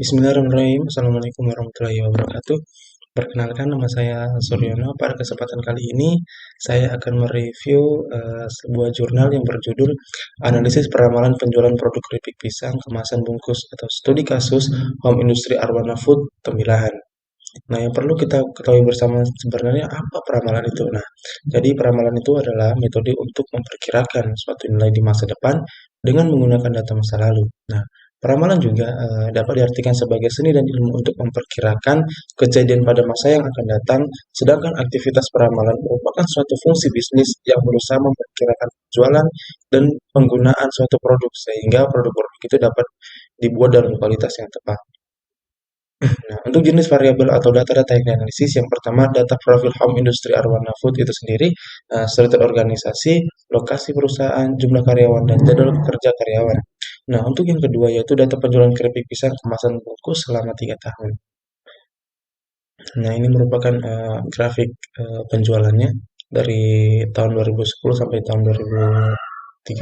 Bismillahirrahmanirrahim. Assalamualaikum warahmatullahi wabarakatuh. Perkenalkan, nama saya Suryono. Pada kesempatan kali ini, saya akan mereview sebuah jurnal yang berjudul Analisis Peramalan Penjualan Produk Keripik Pisang Kemasan Bungkus atau Studi Kasus Home Industry Arwana Food Tembilahan. Nah, yang perlu kita ketahui bersama sebenarnya apa peramalan itu. Nah, jadi peramalan itu adalah metode untuk memperkirakan suatu nilai di masa depan dengan menggunakan data masa lalu. Nah, peramalan juga dapat diartikan sebagai seni dan ilmu untuk memperkirakan kejadian pada masa yang akan datang, sedangkan aktivitas peramalan merupakan suatu fungsi bisnis yang berusaha memperkirakan penjualan dan penggunaan suatu produk sehingga produk-produk itu dapat dibuat dalam kualitas yang tepat. Nah, untuk jenis variabel atau data-data yang dianalisis, yang pertama data profil home industry arwana food itu sendiri, struktur organisasi, lokasi perusahaan, jumlah karyawan, dan jadwal kerja karyawan. Nah, untuk yang kedua yaitu data penjualan keripik pisang kemasan bungkus selama 3 tahun. Nah, ini merupakan grafik penjualannya dari tahun 2010 sampai tahun 2013.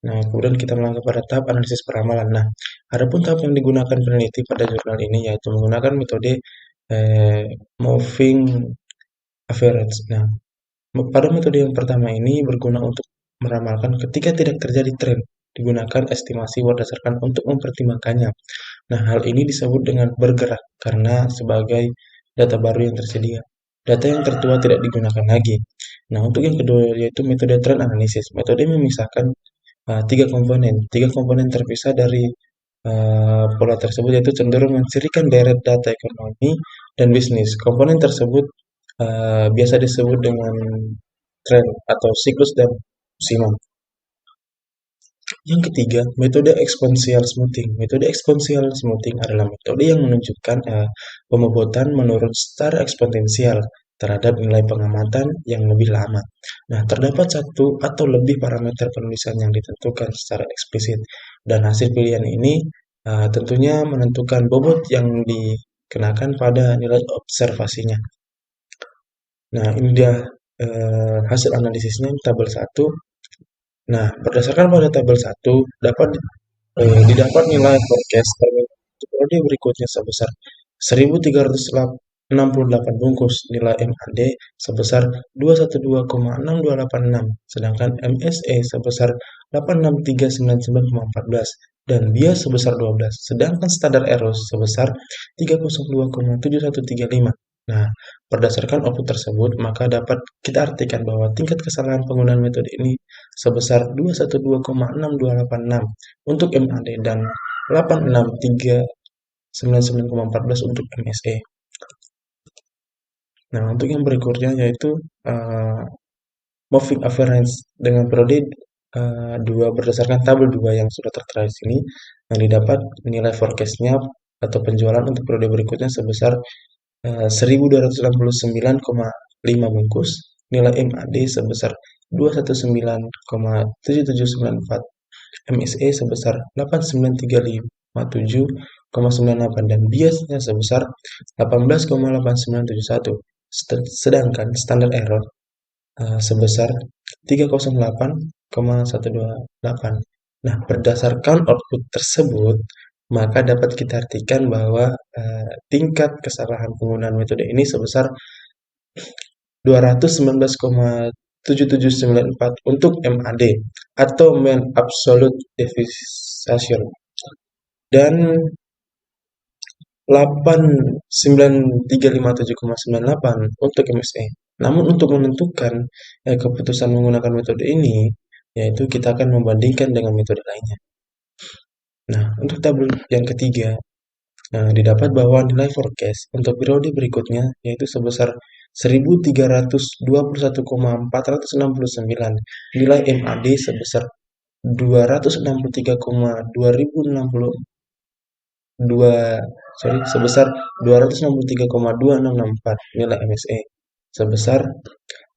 Nah, kemudian kita melangkah pada tahap analisis peramalan. Nah, adapun tahap yang digunakan peneliti pada jurnal ini yaitu menggunakan metode eh, moving average. Nah, pada metode yang pertama ini berguna untuk meramalkan ketika tidak terjadi tren, digunakan estimasi berdasarkan untuk mempertimbangkannya. Nah, hal ini disebut dengan bergerak karena sebagai data baru yang tersedia. Data yang tertua tidak digunakan lagi. Nah, untuk yang kedua yaitu metode trend analysis. Metode memisahkan tiga komponen. Tiga komponen terpisah dari pola tersebut yaitu cenderung mencirikan deret data ekonomi dan bisnis. Komponen tersebut biasa disebut dengan tren atau siklus dan musiman. Yang ketiga, metode eksponensial smoothing. Metode eksponensial smoothing adalah metode yang menunjukkan pembobotan menurun secara eksponensial terhadap nilai pengamatan yang lebih lama. Nah, terdapat satu atau lebih parameter penulisan yang ditentukan secara eksplisit, dan hasil pilihan ini tentunya menentukan bobot yang dikenakan pada nilai observasinya. Nah, ini dia hasil analisisnya tabel 1. Nah, berdasarkan pada tabel 1, didapat nilai forecast untuk periode berikutnya sebesar 1.368 bungkus, nilai MAD sebesar 212,6286, sedangkan MSE sebesar 86399,14 dan bias sebesar 12, sedangkan standar error sebesar 302,7135. Nah, berdasarkan output tersebut, maka dapat kita artikan bahwa tingkat kesalahan penggunaan metode ini sebesar 212,6286 untuk MAD dan 86399,14 untuk MSE. Nah, untuk yang berikutnya yaitu moving average dengan periode 2 berdasarkan tabel 2 yang sudah tertera di sini, yang didapat nilai forecast-nya atau penjualan untuk periode berikutnya sebesar 1.269,5 bungkus, nilai MAD sebesar 219,7794, MSE sebesar 8935,7,98 dan biasnya sebesar 18,8971. Sedangkan standar error sebesar 308,128. Nah, berdasarkan output tersebut, maka dapat kita artikan bahwa tingkat kesalahan penggunaan metode ini sebesar 219,7794 untuk MAD atau mean absolute deviation dan 89357,98 untuk MSE. Namun untuk menentukan keputusan menggunakan metode ini, yaitu kita akan membandingkan dengan metode lainnya. Nah, untuk tabel yang ketiga, didapat bahwa nilai forecast untuk periode berikutnya yaitu sebesar 1.321,469, nilai MAD sebesar 263,264, nilai MSE sebesar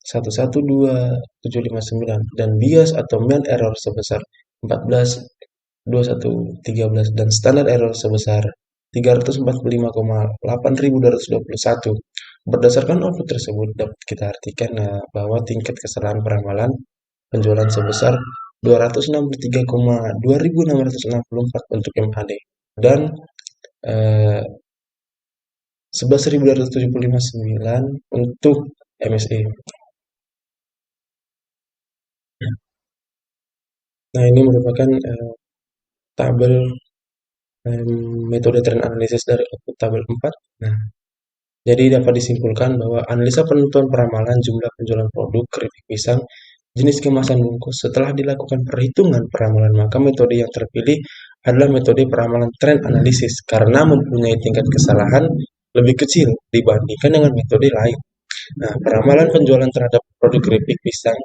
112,759 dan bias atau mean error sebesar 14,2113 dan standar error sebesar 345,8221. Berdasarkan output tersebut dapat kita artikan bahwa tingkat kesalahan peramalan penjualan sebesar 263,2664 untuk MAD dan eh, 11.275,9 untuk MSE. Nah, ini merupakan tabel metode trend analisis dari output tabel 4. Nah, jadi dapat disimpulkan bahwa analisa penentuan peramalan jumlah penjualan produk keripik pisang jenis kemasan bungkus setelah dilakukan perhitungan peramalan, maka metode yang terpilih adalah metode peramalan trend analisis karena mempunyai tingkat kesalahan lebih kecil dibandingkan dengan metode lain. Nah, peramalan penjualan terhadap produk keripik pisang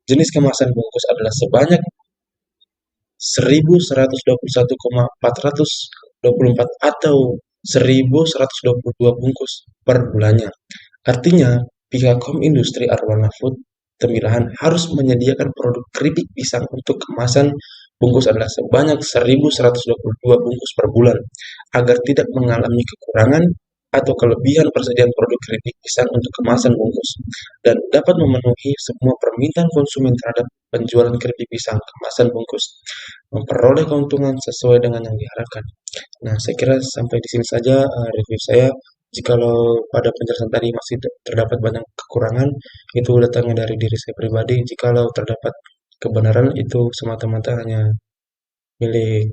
jenis kemasan bungkus adalah sebanyak 1.121,424 atau 1.122 bungkus per bulannya. Artinya, Picakom Industri Arwana Food Tembilahan harus menyediakan produk keripik pisang untuk kemasan bungkus adalah sebanyak 1.122 bungkus per bulan agar tidak mengalami kekurangan atau kelebihan persediaan produk keripik pisang untuk kemasan bungkus dan dapat memenuhi semua permintaan konsumen terhadap penjualan keripik pisang kemasan bungkus, memperoleh keuntungan sesuai dengan yang diharapkan. Nah, saya kira sampai di sini saja review saya. Jikalau pada penjelasan tadi masih terdapat banyak kekurangan, itu datangnya dari diri saya pribadi. Jikalau terdapat kebenaran, itu semata-mata hanya milik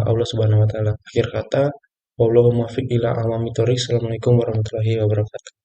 Allah Subhanahu wa Ta'ala. Akhir kata, Wallahul muwaffiq ila aqwamit thoriq. Assalamualaikum warahmatullahi wabarakatuh.